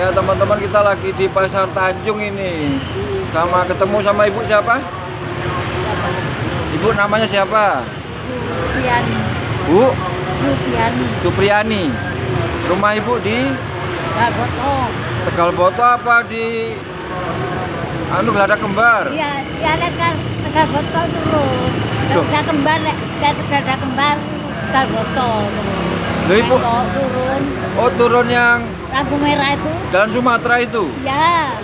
Ya teman-teman, kita lagi di Pasar Tanjung ini. Ketemu sama ibu siapa? Ibu namanya siapa? Supriani. Bu? Supriani. Supriani. Rumah ibu di Galboto. Tegal Boto apa di Gelada Kembar? Iya, ya Galboto terus. Loh. Udah kembar, udah kembar Galboto terus. Loh, ibu? Turun. Oh, turun yang Lampu merah itu. Jalan Sumatera itu. Ya,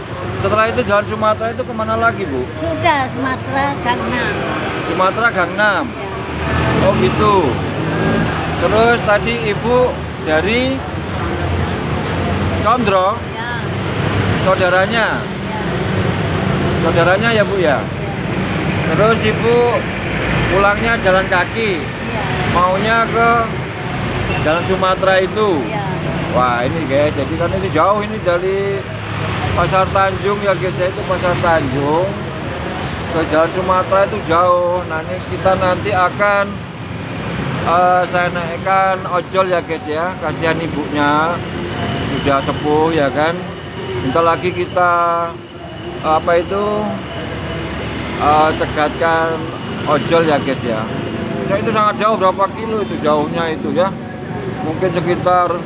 Setelah itu Jalan Sumatera itu kemana lagi, Bu? sudah Sumatera Gang 6. Sumatera Gang 6. Ya. Oh gitu. Terus tadi ibu dari Condro, Ya. saudaranya. Ya. Saudaranya ya, Bu ya. Terus ibu pulangnya jalan kaki. Ya. Maunya ke Jalan Sumatera itu. Ya. Wah, ini guys, jadi kan ini jauh ini dari Pasar Tanjung ya guys, ya, itu Pasar Tanjung ke Jalan Sumatera itu jauh. Nah, ini kita nanti akan saya naikkan ojol ya guys ya, kasihan ibunya sudah sepuh ya kan. Bentar lagi kita cegatkan ojol ya guys ya. Nah, itu sangat jauh, berapa kilo itu jauhnya itu ya, mungkin sekitar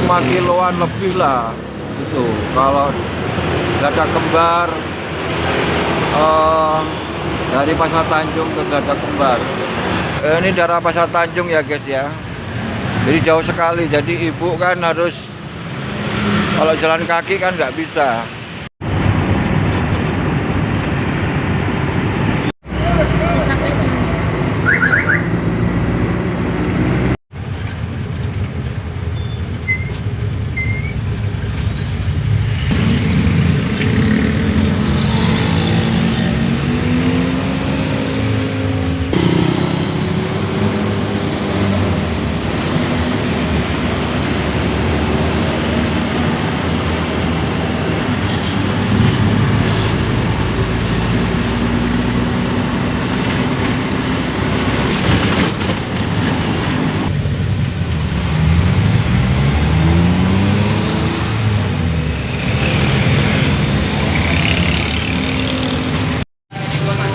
5 kiloan lebih lah itu kalau Gelada Kembar, dari Pasar Tanjung ke Gelada Kembar. Ini daerah Pasar Tanjung ya guys ya, jadi jauh sekali. Jadi ibu kan harus, kalau jalan kaki kan nggak bisa.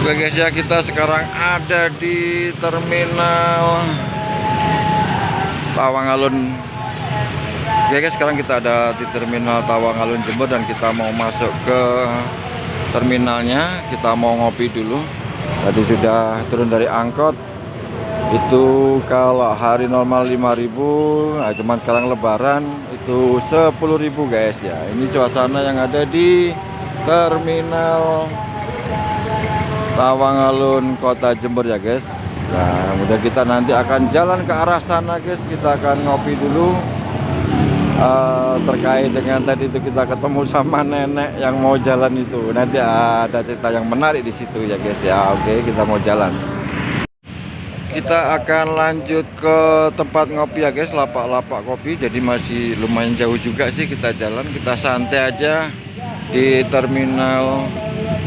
Oke guys ya, kita sekarang ada di terminal Tawangalun. Oke guys, sekarang kita ada di terminal Tawangalun Jember dan kita mau masuk ke terminalnya. Kita mau ngopi dulu. Tadi sudah turun dari angkot. Itu kalau hari normal 5.000, nah cuman sekarang lebaran itu 10.000 guys ya. Ini suasana yang ada di terminal Tawangalun Kota Jember ya guys. Nah, kemudian kita nanti akan jalan ke arah sana guys. Kita akan ngopi dulu. Terkait dengan tadi itu kita ketemu sama nenek yang mau jalan itu. Nanti ada cerita yang menarik di situ ya guys ya. Oke, kita mau jalan. Kita akan lanjut ke tempat ngopi ya guys, lapak-lapak kopi. Jadi masih lumayan jauh juga sih kita jalan. Kita santai aja di terminal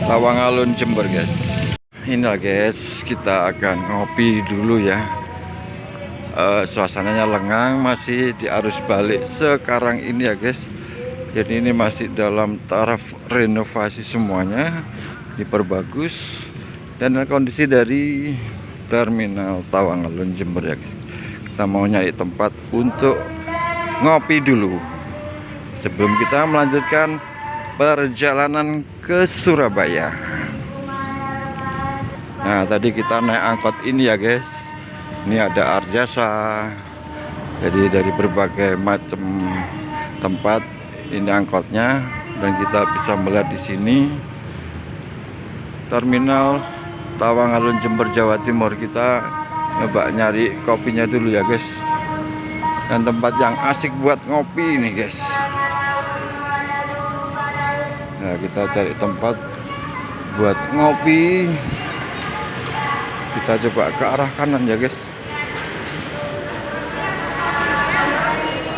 Tawangalun Jember guys. Inilah guys, kita akan ngopi dulu ya. Suasananya lengang, masih di arus balik sekarang ini ya guys. Jadi ini masih dalam taraf renovasi semuanya, diperbagus. Dan kondisi dari terminal Tawangalun Jember ya guys. Kita mau nyari tempat untuk ngopi dulu sebelum kita melanjutkan perjalanan ke Surabaya. Nah, tadi kita naik angkot ini ya guys. Ini ada Arjasa. Jadi dari berbagai macam tempat ini angkotnya, dan kita bisa melihat di sini terminal Tawangalun Jember Jawa Timur. Kita coba nyari kopinya dulu ya guys. Dan tempat yang asik buat ngopi ini guys. Nah, kita cari tempat buat ngopi. Kita coba ke arah kanan ya guys.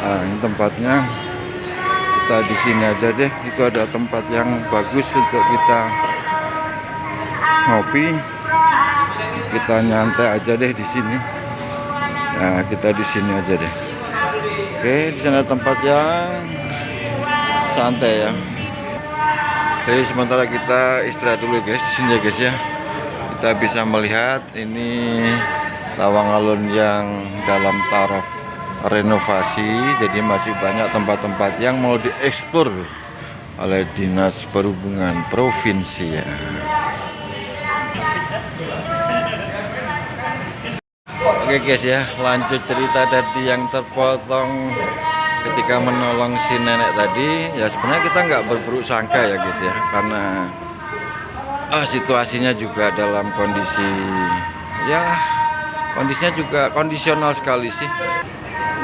Nah, ini tempatnya. Kita di sini aja deh. Itu ada tempat yang bagus untuk kita ngopi. Kita nyantai aja deh di sini. Nah, kita di sini aja deh. Oke, di sana tempat yang santai ya. Jadi sementara kita istirahat dulu guys di sini ya guys ya. Kita bisa melihat ini Tawang Alun yang dalam taraf renovasi, jadi masih banyak tempat-tempat yang mau dieksplor oleh Dinas Perhubungan Provinsi ya. Oke guys ya, lanjut cerita tadi yang terpotong ketika menolong si nenek tadi. Ya sebenarnya kita nggak berburuk sangka ya guys ya, karena situasinya juga dalam kondisi ya, kondisinya juga kondisional sekali sih.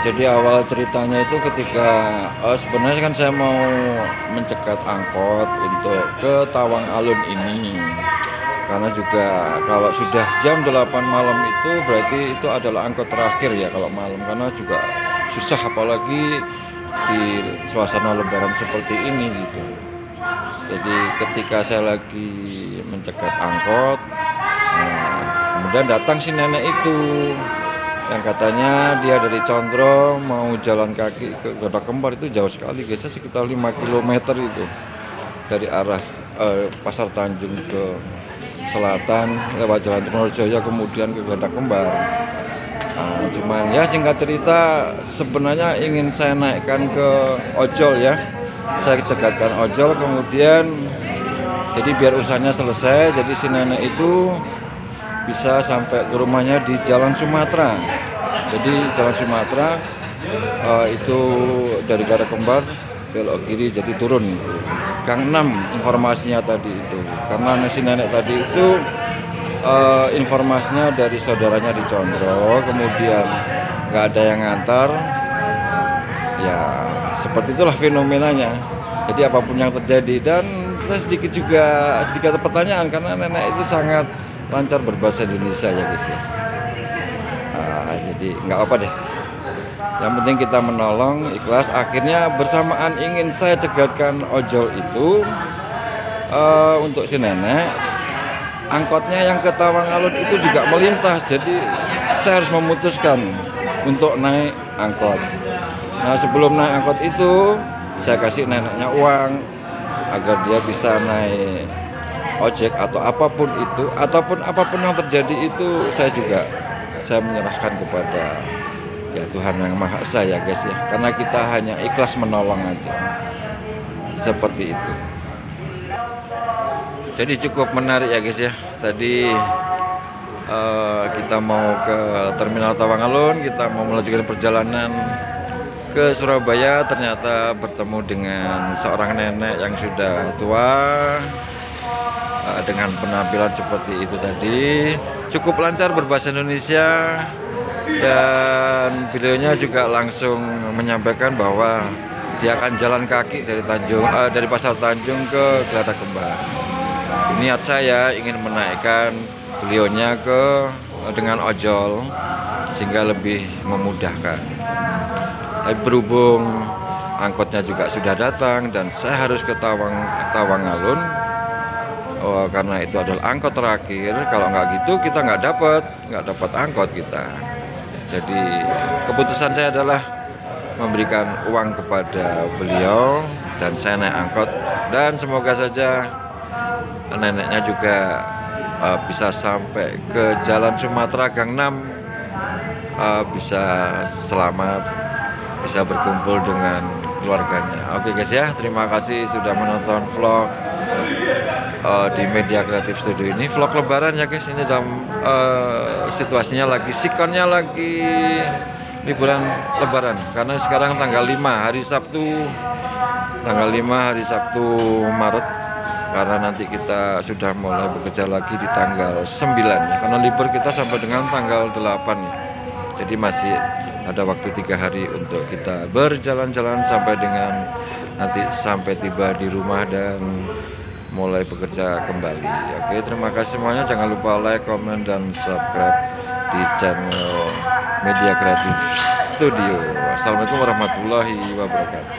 Jadi awal ceritanya itu ketika sebenarnya kan saya mau mencegat angkot untuk ke Tawang Alun ini, karena juga kalau sudah jam 8 malam itu berarti itu adalah angkot terakhir ya kalau malam, karena juga susah apalagi di suasana lebaran seperti ini gitu. Jadi ketika saya lagi mencegat angkot, kemudian datang si nenek itu yang katanya dia dari Condro mau jalan kaki ke Kota Kembar. Itu jauh sekali guys, sekitar 5 km itu dari arah Pasar Tanjung ke selatan lewat Jalan Trunojoyo kemudian ke Kota Kembar. Cuman ya singkat cerita sebenarnya ingin saya naikkan ke ojol ya, saya cegatkan ojol, kemudian jadi biar usahanya selesai, jadi si nenek itu bisa sampai ke rumahnya di Jalan Sumatera. Jadi Jalan Sumatera itu dari Kota Kembar belok kiri, jadi turun Gang 6 informasinya tadi itu, karena si nenek tadi itu informasinya dari saudaranya di Condro, kemudian nggak ada yang ngantar ya, seperti itulah fenomenanya. Jadi apapun yang terjadi, dan saya sedikit pertanyaan karena nenek itu sangat lancar berbahasa Indonesia ya guys ya. Jadi nggak apa deh, yang penting kita menolong ikhlas. Akhirnya bersamaan ingin saya cegatkan ojol itu untuk si nenek, angkotnya yang ke Tawang Alun itu juga melintas, jadi saya harus memutuskan untuk naik angkot. Nah sebelum naik angkot itu saya kasih neneknya uang agar dia bisa naik ojek atau apapun itu, ataupun apapun yang terjadi itu saya menyerahkan kepada ya Tuhan Yang Maha Esa ya guys ya, karena kita hanya ikhlas menolong aja, seperti itu. Jadi cukup menarik ya guys ya. Tadi kita mau ke Terminal Tawang Alun, kita mau melanjutkan perjalanan ke Surabaya, ternyata bertemu dengan seorang nenek yang sudah tua dengan penampilan seperti itu tadi. Cukup lancar berbahasa Indonesia, dan videonya juga langsung menyampaikan bahwa dia akan jalan kaki dari Pasar Tanjung ke Kota Kembar. Niat saya ingin menaikkan beliaunya dengan ojol sehingga lebih memudahkan. Tapi berhubung angkotnya juga sudah datang dan saya harus ke Tawang Alun, karena itu adalah angkot terakhir. Kalau nggak gitu kita nggak dapat angkot kita. Jadi keputusan saya adalah memberikan uang kepada beliau dan saya naik angkot, dan semoga saja neneknya juga bisa sampai ke Jalan Sumatera Gang 6, bisa selamat, bisa berkumpul dengan keluarganya. Oke guys ya, terima kasih sudah menonton vlog di Media Kreatif Studio ini, vlog lebaran ya guys. Ini dalam situasinya lagi sikonnya lagi liburan lebaran, karena sekarang tanggal 5 hari Sabtu Maret, karena nanti kita sudah mulai bekerja lagi di tanggal 9 ya, karena libur kita sampai dengan tanggal 8 ya. Jadi masih ada waktu 3 hari untuk kita berjalan-jalan sampai dengan nanti sampai tiba di rumah dan mulai bekerja kembali. Oke, terima kasih semuanya, jangan lupa like, komen, dan subscribe di channel Media Kreatif Studio. Assalamualaikum warahmatullahi wabarakatuh.